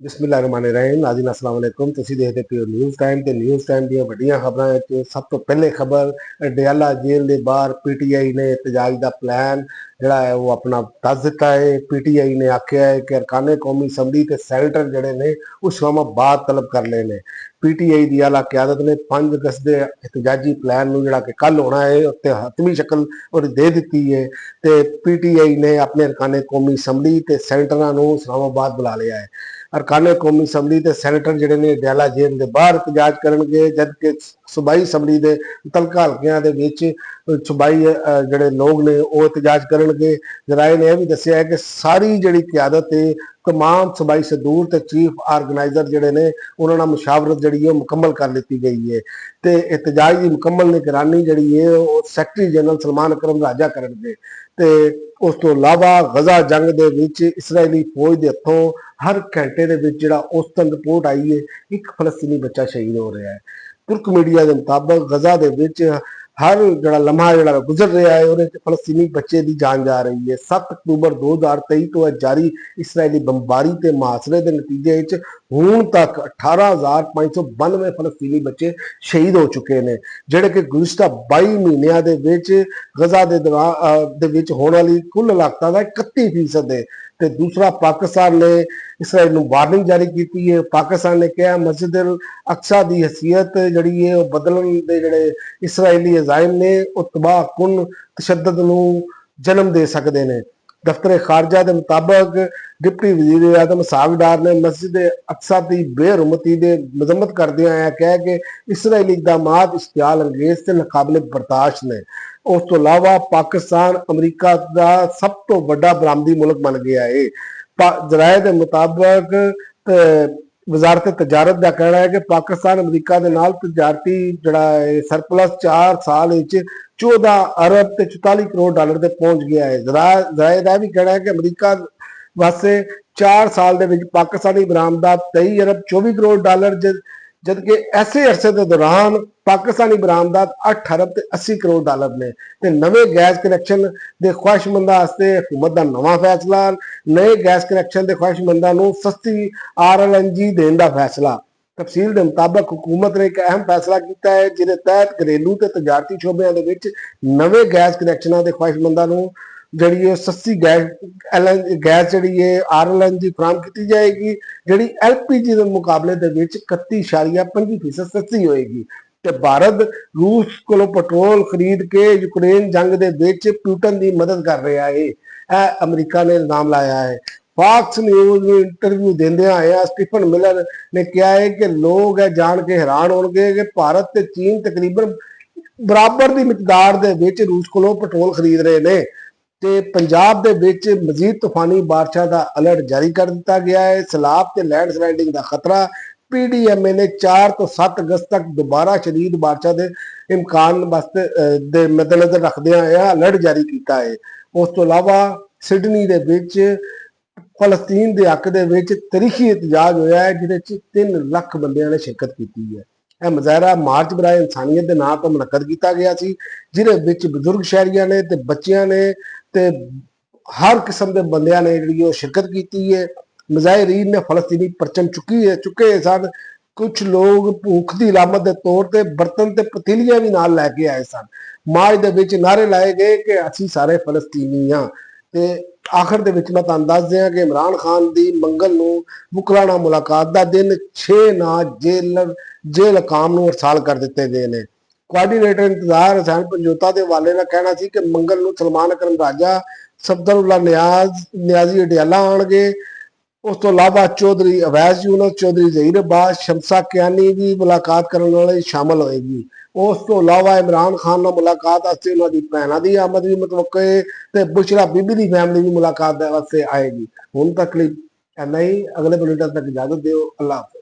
बिस्मिल्लाहिर्रहमानिर्रहीम। नाज़रीन अस्सलाम वालेकुम। तुसीं देखदे पियो न्यूज़ टाइम ते न्यूज़ टाइम ਦੀਆਂ ਵੱਡੀਆਂ ਖਬਰਾਂ ਵਿੱਚ ਸਭ ਤੋਂ ਪਹਿਲੇ ਖਬਰ ਡਿਆਲਾ ਜੇਲ੍ਹ ਦੇ ਬਾਹਰ ਪੀਟੀਆਈ ਨੇ ਇਤਜਾਜ ਦਾ ਪਲਾਨ ਜਿਹੜਾ ਹੈ ਉਹ ਆਪਣਾ ਦੱਸ ਦਿੱਤਾ ਹੈ। ਪੀਟੀਆਈ ਨੇ ਆਖਿਆ ਹੈ ਕਿ ਅਰਕਾਨੇ ਕੌਮੀ ਅਸੈਂਬਲੀ ਤੇ ਸੈਨੇਟਰ ਜਿਹੜੇ ਨੇ ਉਹ ਇਸਲਾਮਾਬਾਦ ਤਲਬ ਕਰ ਲਏ ਨੇ। ਪੀਟੀਆਈ ਦੀ ਆਲਾ ਕਿਆਦਤ ਨੇ 5 ਅਗਸਤ ਦੇ ਇਤਜਾਜੀ ਪਲਾਨ ਨੂੰ ਜਿਹੜਾ ਕਿ ਕੱਲ ਹੋਣਾ ਹੈ ਉੱਤੇ ਹਤਮੀ ਸ਼ਕਲ ਉਹਦੀ ਦੇ ਦਿੱਤੀ ਹੈ ਤੇ ਪੀਟੀਆਈ ਨੇ ਆਪਣੇ ਅਰਕਾਨੇ ਕੌਮੀ ਅਸੈਂਬਲੀ ਤੇ ਸੈਨੇਟਰਾਂ ਨੂੰ ਇਸਲਾਮਾਬਾਦ ਬੁਲਾ ਲਿਆ ਹੈ। ਅਰਕਾਨੇ ਕੌਮੀ ਅਸੈਂਬਲੀ ਤੇ ਸੈਨੇਟਰ ਜਿਹੜੇ ਨੇ ਡਿਆਲਾ ਜੇਲ੍ਹ ਦੇ ਬਾਹਰ ਇਤਜਾਜ ਕਰਨਗੇ, ਜਦਕਿ ਸੂਬਾਈ ਅਸੈਂਬਲੀ ਦੇ ਮੁਤਲਕਾ ਹਲਕਿਆਂ ਦੇ ਵਿੱਚ ਸੂਬਾਈ ਜਿਹੜੇ ਲੋਕ ਨੇ ਉਹ ਇਤਜਾਜ ਕਰਨਗੇ। ਜ਼ਰਾਏ ਨੇ ਇਹ ਵੀ ਦੱਸਿਆ ਹੈ ਕਿ ਸਾਰੀ ਜਿਹੜੀ ਕਿਆਦਤ ਹੈ तमाम सूबाई सदूर ते चीफ ऑर्गेनाइजर ਜਿਹੜੇ ਨੇ ਉਹਨਾਂ ਨਾਲ ਮੁਸ਼ਾਵਰਤ ਜਿਹੜੀ ਹੈ ਮੁਕੰਮਲ ਕਰ ਲਿੱਤੀ ਗਈ ਹੈ ਤੇ ਇਤਜਾਜ ਦੀ ਮੁਕੰਮਲ ਨਿਗਰਾਨੀ ਜਿਹੜੀ ਹੈ ਉਹ ਸੈਕਟਰੀ ਜਨਰਲ ਸਲਮਾਨ ਅਕਰਮ ਰਾਜਾ ਕਰਨਗੇ। ਤੇ ਉਸ ਤੋਂ ਇਲਾਵਾ ਗਜ਼ਾ ਜੰਗ ਦੇ ਵਿੱਚ ਇਸਰਾਈਲੀ ਫੌਜ ਦੇ ਹੱਥੋਂ ਹਰ ਘੰਟੇ ਦੇ ਵਿੱਚ ਜਿਹੜਾ ਔਸਤਨ ਰਿਪੋਰਟ ਆਈ ਹੈ ਇੱਕ ਫਲਸਤੀਨੀ ਬੱਚਾ ਸ਼ਹੀਦ ਹੋ ਰਿਹਾ ਹੈ। ਤੁਰਕ ਮੀਡੀਆ ਦੇ ਮੁਤਾਬਕ ਗਜ਼ਾ ਦੇ ਵਿੱਚ ਹਰ ਜਿਹੜਾ ਲਮਹਾ ਜਿਹੜਾ ਗੁਜ਼ਰ ਰਿਹਾ ਹੈ ਉਹਦੇ ਚ ਫਲਸਤੀਨੀ ਬੱਚੇ ਦੀ ਜਾਨ ਜਾ ਰਹੀ ਹੈ। 7 ਅਕਤੂਬਰ 2023 ਤੋਂ ਜਾਰੀ ਇਸਰਾਈਲੀ ਬੰਬਾਰੀ ਤੇ ਮੁਹਾਸਰੇ ਦੇ ਨਤੀਜੇ ਵਿੱਚ ਹੁਣ ਤੱਕ 18,592 ਫਲਸਤੀਨੀ ਬੱਚੇ ਸ਼ਹੀਦ ਹੋ ਚੁੱਕੇ ਨੇ, ਜਿਹੜੇ ਕਿ ਗੁਜ਼ਸ਼ਤਾ 22 ਮਹੀਨਿਆਂ ਦੇ ਵਿੱਚ ਗਜ਼ਾ ਦੇ ਵਿੱਚ ਹੋਣ ਵਾਲੀ ਕੁੱਲ ਹਲਾਕਤਾਂ ਦਾ 31% ਹੈ। ਤੇ ਦੂਸਰਾ ਪਾਕਿਸਤਾਨ ਨੇ इसराइल ਨੂੰ ਵਾਰਨਿੰਗ ਜਾਰੀ ਕੀਤੀ ਹੈ। ਪਾਕਿਸਤਾਨ ਨੇ ਕਿਹਾ ਮਸਜਿਦ ਅਲ ਅਕਸਾ ਦੀ ਹਸੀਅਤ ਜਿਹੜੀ ਹੈ ਉਹ ਬਦਲਣ ਦੇ ਜਿਹੜੇ ਇਸਰਾਈਲੀ ਅਜ਼ਾਇਮ ਨੇ ਉਹ ਤਬਾਹ ਕੁਨ ਤਸ਼ੱਦਦ ਨੂੰ ਜਨਮ ਦੇ ਸਕਦੇ ਨੇ। ਦਫ਼ਤਰ ਖਾਰਜਾ ਦੇ ਮੁਤਾਬਕ डिप्टी वजीर आजम इस्हाक डार ने मस्जिद अक्सा की बेहरमती की मजम्मत करदियां होया कहा कि इसराइली इकदामात इश्तियाल अंगेज से नाकाबिले बर्दाश्त ने। उस तो इलावा पाकिस्तान अमरीका का सब तो बड़ा बरामदी मुल्क बन गया है। जराए के मुताबक वजारत तजारत का कहना है कि पाकिस्तान अमरीका के नाल तजारती जड़ा सरप्लस 4 साल 14 अरब ते 44 करोड़ डॉलर तक पहुंच गया है। जराए का भी कहना है कि अमरीका वास्ते 4 साल ਦੇ ਵਿੱਚ ਪਾਕਿਸਤਾਨੀ ਬਰਾਮਦਾਤ 23 ਅਰਬ 24 ਕਰੋੜ ਡਾਲਰ ਜਦਕਿ ਐਸੇ ਅਰਸੇ ਦੇ ਦੌਰਾਨ ਪਾਕਿਸਤਾਨੀ ਬਰਾਮਦਾਤ 8 ਅਰਬ ਤੇ 80 ਕਰੋੜ ਡਾਲਰ ਨੇ। ਤੇ ਨਵੇਂ ਗੈਸ ਕਨੈਕਸ਼ਨ ਦੇ ਖੁਆਇਸ਼ਮੰਦਾਂ ਵਾਸਤੇ ਹਕੂਮਤ ਦਾ ਨਵਾਂ ਫੈਸਲਾ, ਨਵੇਂ ਗੈਸ ਕਨੈਕਸ਼ਨ ਦੇ ਖੁਆਇਸ਼ਮੰਦਾਂ ਨੂੰ ਸਸਤੀ RLNG ਦੇਣ ਦਾ ਫੈਸਲਾ। ਤਫਸੀਲ ਦੇ ਮੁਤਾਬਕ ਹੁਕੂਮਤ ਨੇ ਇੱਕ ਅਹਿਮ ਫੈਸਲਾ ਕੀਤਾ ਹੈ ਜਿਹਦੇ ਤਹਿਤ ਘਰੇਲੂ ਤੇ ਤਜਾਰਤੀ ਸ਼ੋਬਿਆਂ ਦੇ ਵਿੱਚ ਨਵੇਂ ਗੈਸ ਕਨੈਕਸ਼ਨਾਂ ਦੇ ਖੁਆਇਸ਼ਮੰਦਾਂ ਨੂੰ ਜਿਹੜੀ ਹੈ ਸਸਤੀ ਗੈਸ ਜਿਹੜੀ ਹੈ RLNG ਫਰਾਹਮ ਕੀਤੀ ਜਾਏਗੀ, ਜਿਹੜੀ LPG ਦੇ ਮੁਕਾਬਲੇ ਦੇ ਵਿੱਚ 31.5% ਸਸਤੀ ਹੋਏਗੀ। ਤੇ ਭਾਰਤ ਰੂਸ ਕੋਲੋਂ ਪੈਟਰੋਲ ਖਰੀਦ ਕੇ ਯੂਕਰੇਨ ਜੰਗ ਦੇ ਵਿੱਚ ਪੁਟਿਨ ਦੀ ਮਦਦ ਕਰ ਰਿਹਾ ਹੈ, ਇਹ ਅਮਰੀਕਾ ਨੇ ਇਲਜ਼ਾਮ ਲਾਇਆ ਹੈ। ਫਾਕਸ ਨਿਊਜ਼ ਨੂੰ ਇੰਟਰਵਿਊ ਦਿੰਦਿਆਂ ਆਇਆ ਸਟੀਫਨ ਮਿਲਰ ਨੇ ਕਿਹਾ ਹੈ ਕਿ ਲੋਕ ਇਹ ਜਾਣ ਕੇ ਹੈਰਾਨ ਹੋਣਗੇ ਕਿ ਭਾਰਤ ਤੇ ਚੀਨ ਤਕਰੀਬਨ ਬਰਾਬਰ ਦੀ ਮਿਕਦਾਰ ਦੇ ਵਿੱਚ ਰੂਸ ਕੋਲੋਂ ਪੈਟਰੋਲ ਖਰੀਦ ਰਹੇ ਨੇ। ਤੇ ਪੰਜਾਬ ਦੇ ਵਿੱਚ ਮਜ਼ੀਦ ਤੂਫਾਨੀ ਬਾਰਿਸ਼ਾਂ ਦਾ ਅਲਰਟ ਜਾਰੀ ਕਰ ਦਿੱਤਾ ਗਿਆ ਹੈ। ਸੈਲਾਬ ਤੇ ਲੈਂਡਸਲਾਈਡਿੰਗ ਦਾ ਖਤਰਾ। PDMA ਨੇ 4 ਤੋਂ 7 ਅਗਸਤ ਤੱਕ ਦੁਬਾਰਾ ਸ਼ਦੀਦ ਬਾਰਿਸ਼ਾਂ ਦੇ ਇਮਕਾਨ ਵਾਸਤੇ ਦੇ ਮੱਦੇਨਜ਼ਰ ਰੱਖਦਿਆਂ ਇਹ ਅਲਰਟ ਜਾਰੀ ਕੀਤਾ ਹੈ। ਉਸ ਤੋਂ ਇਲਾਵਾ ਸਿਡਨੀ ਦੇ ਵਿੱਚ ਫਲਸਤੀਨ ਦੇ ਹੱਕ ਦੇ ਵਿੱਚ ਤਾਰੀਖੀ ਇਤਜਾਜ ਹੋਇਆ ਹੈ ਜਿਹਦੇ ਚ 3 ਲੱਖ ਬੰਦਿਆਂ ਨੇ ਸ਼ਿਰਕਤ ਕੀਤੀ ਹੈ। ਇਹ ਮੁਜ਼ਾਹਰਾ ਮਾਰਚ ਬਰਾਏ ਇਨਸਾਨੀਅਤ ਦੇ ਨਾਂ ਤੋਂ ਮੁਨੱਕਦ ਕੀਤਾ ਗਿਆ ਸੀ, ਜਿਹਦੇ ਵਿੱਚ ਬਜ਼ੁਰਗ ਸ਼ਹਿਰੀਆਂ ਨੇ ਤੇ ਬੱਚਿਆਂ ਨੇ ਤੇ ਹਰ ਕਿਸਮ ਦੇ ਬੰਦਿਆਂ ਨੇ ਜਿਹੜੀ ਉਹ ਸ਼ਿਰਕਤ ਕੀਤੀ ਹੈ। ਮੁਜ਼ਾਹਿਰੀਨ ਨੇ ਫਲਸਤੀਨੀ ਪਰਚਮ ਚੁੱਕੇ ਸਨ। ਕੁਝ ਲੋਕ ਭੁੱਖ ਦੀ ਅਲਾਮਤ ਦੇ ਤੌਰ ਤੇ ਬਰਤਨ ਤੇ ਪਤੀਲੀਆਂ ਵੀ ਨਾਲ ਲੈ ਕੇ ਆਏ ਸਨ। ਮਾਰਚ ਦੇ ਵਿੱਚ ਨਾਰੇ ਲਾਏ ਗਏ ਕਿ ਅਸੀਂ ਸਾਰੇ ਫਲਸਤੀਨੀ ਹਾਂ। ਤੇ ਆਖਰ ਦੇ ਵਿੱਚ ਮੈਂ ਤੁਹਾਨੂੰ ਦੱਸ ਦਿਆਂ ਕਿ ਇਮਰਾਨ ਖਾਨ ਦੀ ਮੰਗਲ ਨੂੰ ਮੁਕਰਾਨਾ ਮੁਲਾਕਾਤ ਦਾ ਦਿਨ 6 ਨਾ ਜੇਲ੍ਹ ਹਕਾਮ ਨੂੰ ਅਰਸਾਲ ਕਰ ਦਿੱਤੇ ਗਏ ਨੇ। ਕੋਆਰਡੀਨੇਟਰ ਇੰਤਜ਼ਾਰ ਹੁਸੈਨ ਪੰਜੋਤਾ ਦੇ ਹਵਾਲੇ ਨਾਲ ਕਹਿਣਾ ਸੀ ਕਿ ਮੰਗਲ ਨੂੰ ਸਲਮਾਨ ਅਕਰਮ ਰਾਜਾ, ਸਫਦਰੁੱਲਾ ਨਿਆਜ਼ੀ ਅਡਿਆਲਾ ਆਉਣਗੇ। ਉਸ ਤੋਂ ਇਲਾਵਾ ਚੌਧਰੀ ਅਵੈਸ ਯੂਨਸ, ਚੌਧਰੀ ਜ਼ਹੀਰ ਅब्बास, ਸ਼ਮਸਾ ਕਿਆਨੀ ਵੀ ਮੁਲਾਕਾਤ ਕਰਨ ਵਾਲੇ ਸ਼ਾਮਲ ਹੋਏਗੀ। ਉਸ ਤੋਂ ਇਲਾਵਾ ਇਮਰਾਨ ਖਾਨ ਨਾਲ ਮੁਲਾਕਾਤ ਵਾਸਤੇ ਉਹਨਾਂ ਦੀ ਭੈਣਾਂ ਦੀ ਆਮਦ ਵੀ ਮੁਤਵੱਕਾ ਹੈ ਤੇ ਬੁਸ਼ਰਾ ਬੀਬੀ ਦੀ ਫੈਮਿਲੀ ਵੀ ਮੁਲਾਕਾਤ ਵਾਸਤੇ ਆਏਗੀ। ਹੁਣ ਤੱਕ ਲਈ ਇੰਨਾ ਹੀ। ਅਗਲੇ ਬੁਲੇਟਿਨ ਤੱਕ ਇਜਾਜ਼ਤ ਦਿਓ। ਅੱਲਾਹ ਹਾਫਿਜ਼।